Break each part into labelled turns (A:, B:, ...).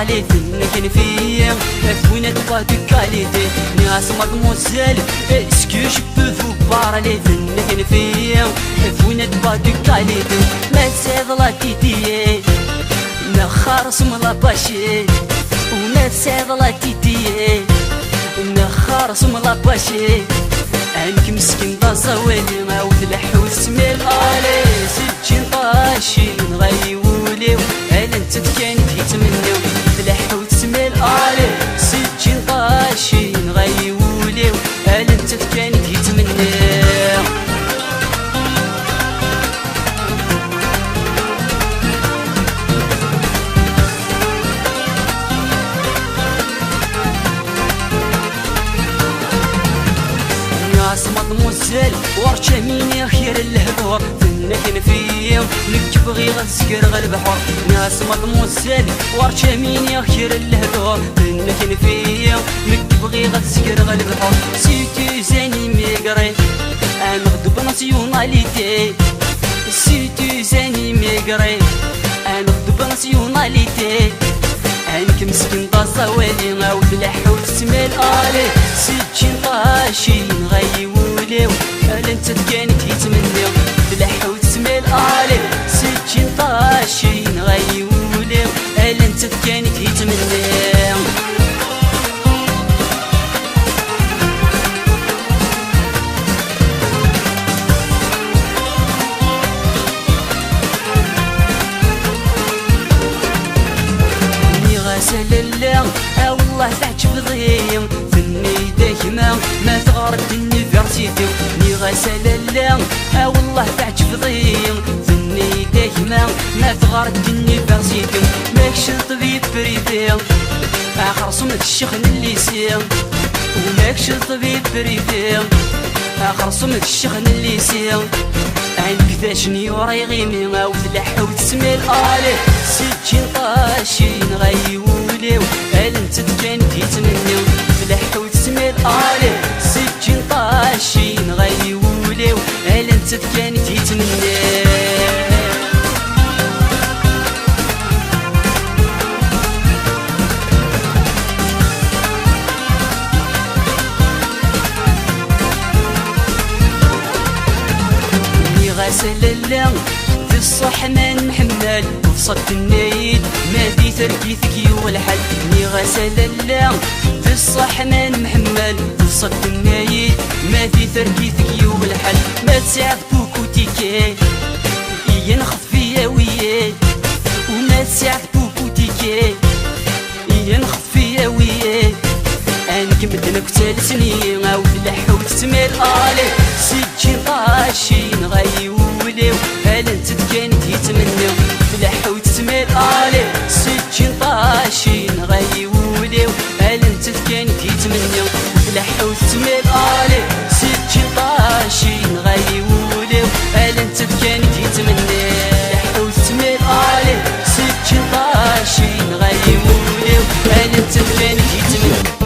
A: علي فين فيا فوين تبغى كاليتي ناس مدموزيل اسكو جو بو فو بارلي فين فيا فوين تبغى كاليتي ما تسيد لا تيتي نخرس ملا باشي وما تسيد لا تيتي نخرس ملا باشي انك مسكين دا زوالي ما وتلحو سميل الي سجين طاشي نغيوليو هل انت كان كيتمنيو تلحو سميل الي سجين طاشي نغيوليو هل انت كان كيتمنيو مدموزيل ورشا مين خير الهدور فنكن فيهم لك بغي غتسكر غالبحر ناس مدموزيل ورشا مين خير الهدور فنكن فيهم لك بغي غتسكر غالبحر سيتي زاني ميغري انا غدب ناسيوناليتي سيتي زاني ميغري انا غدب ناسيوناليتي انك مسكين طاسوالي غاو تلحو تسميل الي سجين طاشي نغيوليو هل انت كان كيتمنيو تلحو تسميل الي سجين طاشي نغيوليو هل انت كان كيتمنيو سللا والله تعجب ضيم فني دايما ما تغرد النيفرسيتي ني غسللا والله تعجب ضيم فني دايما ما تغرد النيفرسيتي ماكش طبيب بريفي اخر صمت الشيخن الليسي وماكش طبيب بريفي اخر صمت الشيخن الليسي عندك ذاشني وراي غيمي وتلحو تسميل الي سجين طاشي نغيوليو هل انت كان كيتمنيو تلحو تسميل الي سجين طاشي نغيوليو هل انت كان كيتمنيو غسللا في الصح من محمل وفصد النيد ما دي تركيثك والحل ني غسللا في الصح من محمل وفصد النيد ما دي تركيثك والحل ما تساعد بوكوتيكي ينخف فيا وياي وما تساعد بوكوتيكي ينخف فيا وياي انك مدنك تالسني غاو تلحو تسميل الي سجين طاشي نغيوليو هل انت كان كيتمنيو تلحو تسميل الي سجين طاشي نغيوليو هل انت كان كيتمنيو تلحو تسميل الي سجين طاشي نغيوليو هل انت كان كيتمنيو تلحو تسميل الي سجين طاشي نغيوليو هل انت كان كيتمنيو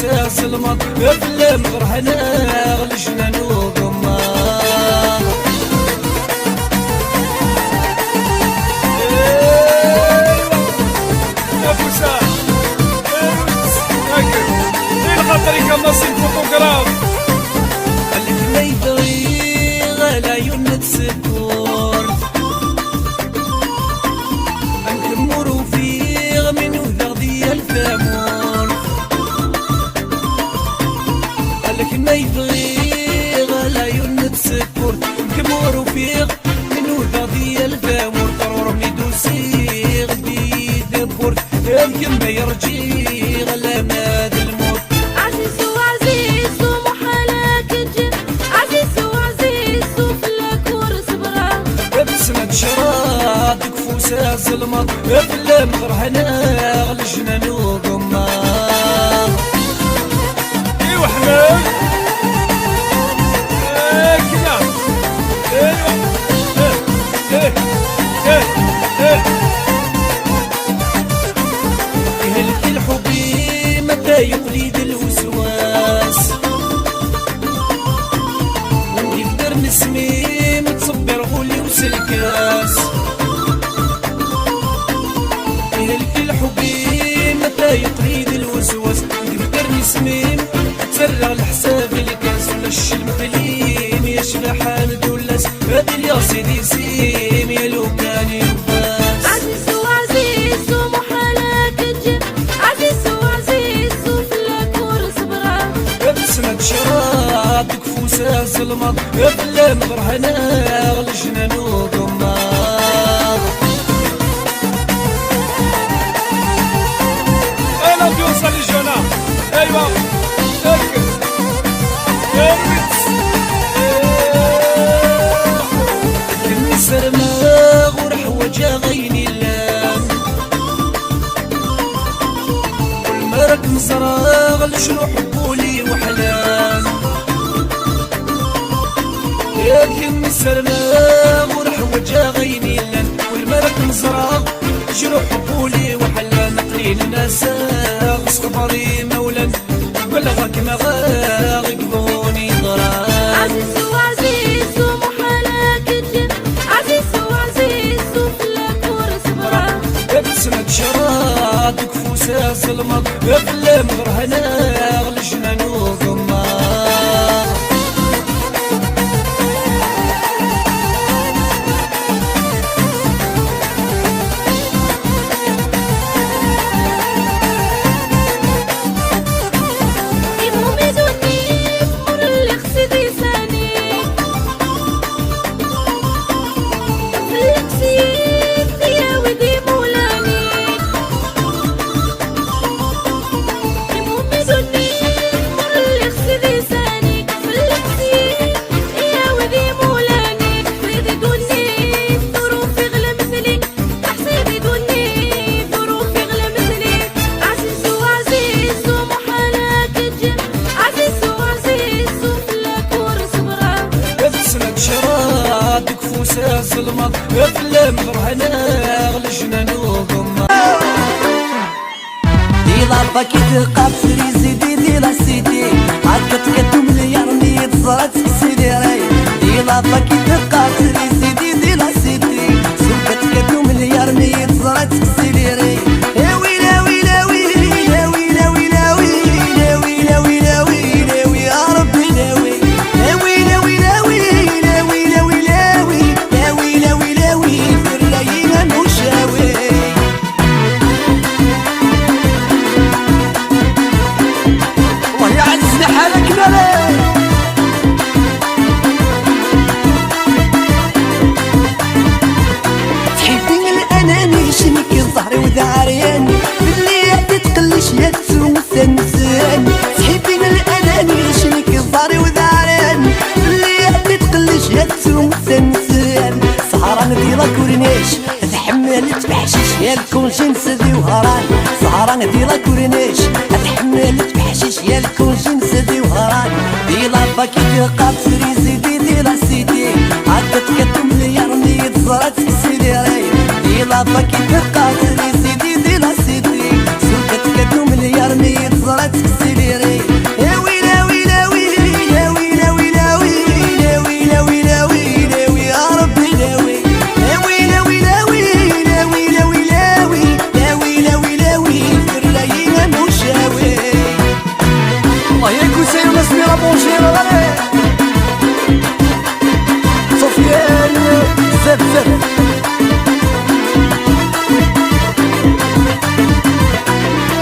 B: فوسا ظلمت افلام غرحنا غلجنا وقما يا فوسا ايه الخطري كمصي فوتوغراف قالك ما يبغي غلا يونت سكور نكمرو فيه من وذا ديال الفامور قالك ما يبغي غلا يونت سكور نكمرو فيه من وذا ديال الفامور ضرور ميدوسي غدي يدبر يمكن ما يرجي غلا ماد الموت
C: عزيز وعزيز ومحالك الجن عزيز وعزيز وفلك ورصبرة
B: بسمة شرادك فوسا ظلمت افلام غرحنا غلجنا وقما ايوا حماد كدا يهلك الحبي متى يقليد الوسواس ونقدر نسميم تصبر غولي وسلكاس يهلك الحبي متى يقليد الوسواس نقدر نسميم تفرغ الحساب الكاس ولا الشلم تليم يا شبحان دولاس هادي يا سيدي سيم يا لو كان يباس
C: عزيز وعزيز ومحالك الجن عزيز وعزيز وفلك ورصبرة
B: بسمة شرادك فوسا ظلمت افلام غرحنا غلجنا وقما انا بيوصل الجنة ايوا اركز اركز كني سرماغ ورحوجة غيني اللام والمرك مزراغ لشنو حبولي وحلام يا كني سرماغ ورحوجة غيني اللام والمرك مزراغ شنو حبولي وحلام قليل ناساغ صبري مولا بلغك مغاغ قبوني ضرام
C: عزيز وعزيز ومحالك الجن عزيز وعزيز وفلك ورصبرة
B: بسمة شرادك فوسا ظلمت افلام غرحنا غلجنا وقما
C: يمهم يدوني مر اللي خسدي ساني فلك سيدي يا ودي مولاني يمهم يدوني مر اللي خسدي ساني فلك سيدي يا ودي مولاني فريدي دوني ظروفي غلا مثلي حسيبي دوني ظروفي غلا مثلي عزيز وعزيز ومحالك الجن عزيز وعزيز وفلك ورصبرة
B: بسمة شرادك فوسا ظلمت افلام غرحنا غلجنا وقما
A: ديلا باكيت قابسري زيدي ديلا سيدي هاكا تكتو مليار ميت زرات سيدي راي ديلا باكيت قابسري زيدي ديلا سيدي سوكا تكتو مليار ميت زرات سيدي راي يا ويلا ويلا ويلا ويلا ويلا ويلا ويلا ويلا ويلا ويلا يا ربي لا ويلا يا ويلا ويلا ويلا ويلا ويلا ويلا ويلا ويلا ويلا في الليل مشاوي والله يعزني حالك ملاك تحبين الاناني شنك الظهر وذعريان باللي تتقلش يا تسوم الثنسان تحبين الاناني شنك الظهر وذعريان باللي تتقلش يا تسوم الثنسان سهران ديلا كورنيش تحملت بحشيش يا الكل جنس ذي وهران سهران ديلا كورنيش تحملت بحشيش يا الكل جنس ذي وهران ديلا باكيت قابسري زيدي ديلا سيدي هاكا تكتم مليار ميت زرات سيدي راي ديلا باكيت قابسري زيدي ديلا سيدي سوكا تكتم مليار ميت زرات سيدي راي
D: بونجير غالي سفيان زفزف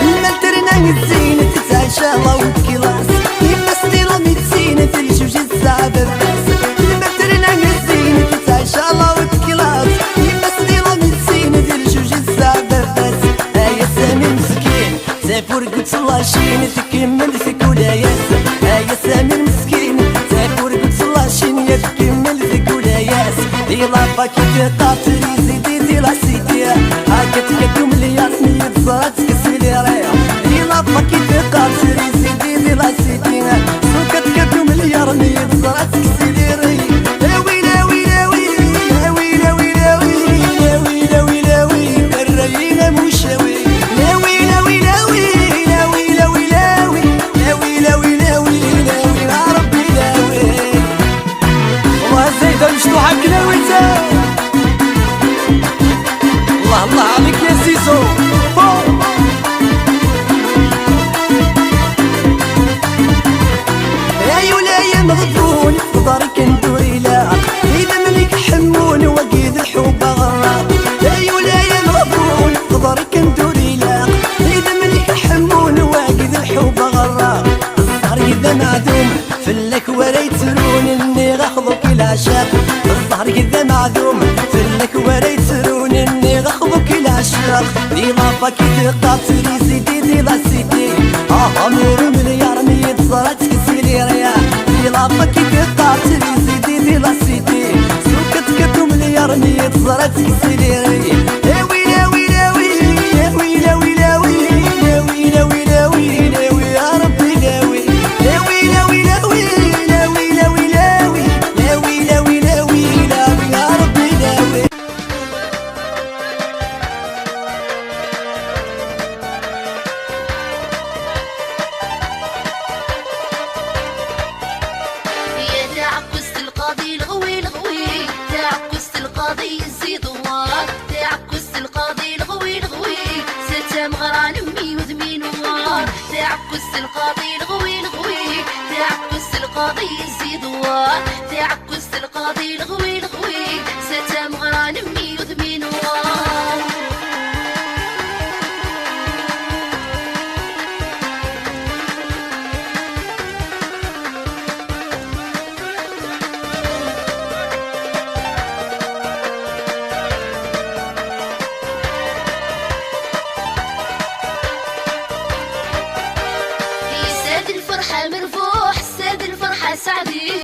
D: المالترنا الزينة تتعشى الله وتكلاس إما ستيرا ميتسينة الجوج السعادة الناس المالترنا الزينة تتعشى الله وتكلاس إما ستيرا ميتسينة الجوج السعادة الناس هيا سامي مسكين سافور قدس الله شين تكمل في كولاياس هيا سامي مسكين سافور قدس الله شين تكمل في كولاياس إلا باكي تقاتل يزيدي دي لا سيدي هاكا تكتو مليار مية صرات كسيلي رايا إلا باكي تقاتل يزيدي دي لا سيدي سوكا تكتو مليار مية صرات كسيلي رايا لاوي لاوي لاوي لاوي لاوي لاوي لاوي لاوي لاوي الراينا مشاوي لاوي لاوي لاوي لاوي لاوي لاوي لاوي لاوي لاوي لاوي يا ربي لاوي والله الزايدة مشطوحة كلاويتا الله الله عليك يا سيسو يا ولاية مغبون دارك ندوري لا إذا منك حمون وقيد الحب غراق يا ولاية مغبون دارك ندوري لا إذا منك حمون وقيد الحب غراق الزهر إذا معدوم فلك وريترون إني غاخذك العشاق الزهر إذا معدوم فلك وريترون إني غاخذك العشاق دي لافاك تقاتل يزيدي دي لا سيدي أمير مليار مية صارت كسيلي ريا دي لافاك تقاتل يزيدي دي لا سيدي سوكت كتو مليار مية صارت كسيلي ريا لاوي لاوي لاوي لاوي لاوي لاوي لاوي لاوي لاوي لاوي يا ربي لاوي لاوي لاوي لاوي لاوي لاوي لاوي لاوي لاوي لاوي لاوي يا ربي لاوي
C: يا تعكست القاضي الغوي الغوي تعكست القاضي يزيد الله تعكست القاضي الغوي الغوي ستم غران امي وذمين الله تعكست القاضي الغوي الغوي تعكست القاضي يزيد الله تعكست القاضي الغوي الغوي ستم غران امي وذمين الله ساد الفرحة مرفوح ساد الفرحة سعدي